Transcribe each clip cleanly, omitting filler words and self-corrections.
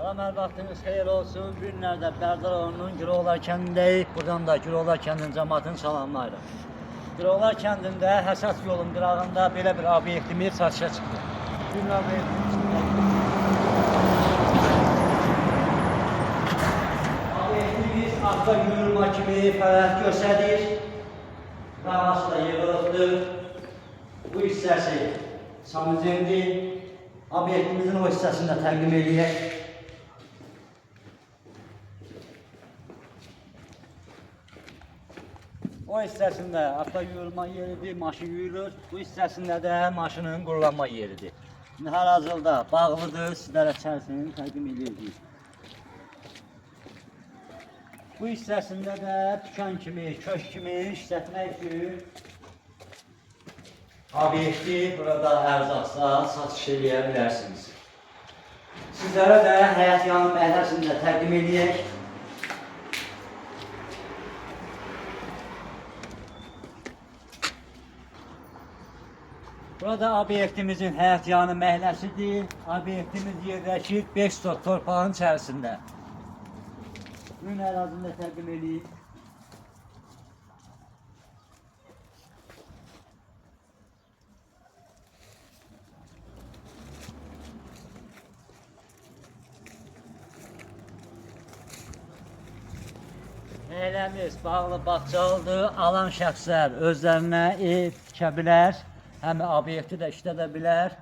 Salam, hər vaxtınız xeyir olsun. Bu günlərdə Bərdaroğlu'nun Güroğlar kəndindəyik. Buradan da Güroğlar kəndinin cəmaatını salamlayırıq. Güroğlar kəndində həsas yolun qırağında belə bir obyektimiz satışa çıxdı. Bu gün obyektimiz arxa yürürmə kimi fəaliyyət göstərir. Qağası da yığılıqdır. Bu hissəsi Samizemdir. Obyektimizin o hissəsini də təqdim edək. O hissəsində ata yuyulma yeridir, maşın yuyulur. Bu hissəsində də maşının qurulanma yeridir. İndi hal-hazırda bağlıdır, sizlərə içərisini təqdim edirik. Bu hissəsində də dükan kimi, köşk kimi işlətmək üçün obyekti burada ərzaqsa satış edə bilərsiniz. Sizlərə də həyat yanı məhləsini də təqdim edək. Burada obyektimizin həyat yanı məhləsidir. Obyektimiz yerləşir 5 sot torpağın içərisində. Ürün ərazində təqdim edək. Məhəlləmiz bağlı bağçalıdır. Alan şəxslər özlərinə ev tikə bilər. Həm obyekti də işlədə bilər.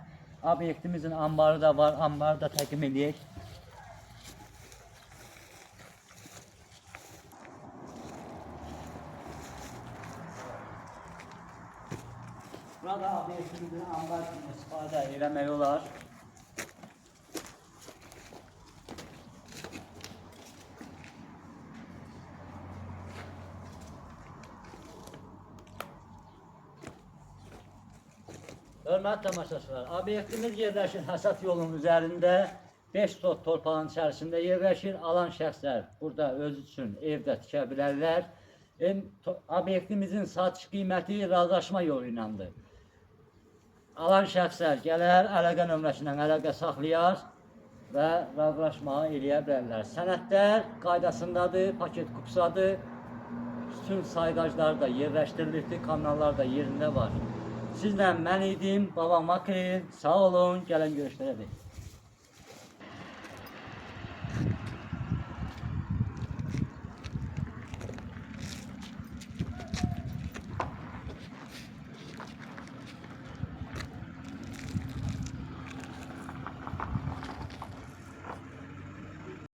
Obyektimizin ambarı da var, ambarı da təqdim edək. Burada obyektimizin ambar kimi istifadə eləmək olar. Hörmətli tamaşaçılar, obyektimiz yerləşir həsat yolunun üzərində 5 sot torpağın içərisində yerləşir. Alan şəxslər burada öz üçün evdə tikə bilərlər. Obyektimizin satış qiyməti razılaşma yolu ilədir. Alan şəxslər gələr, əlaqə nömrəsindən əlaqə saxlayar və razılaşma eləyə bilərlər. Sənədlər qaydasındadır, paket kupsadır. Bütün sayğaclar da yerləşdirilibdir, kanallar da yerində var. Sizlə mən idim, babam Makil. Sağ olun, gələn görüşlərə.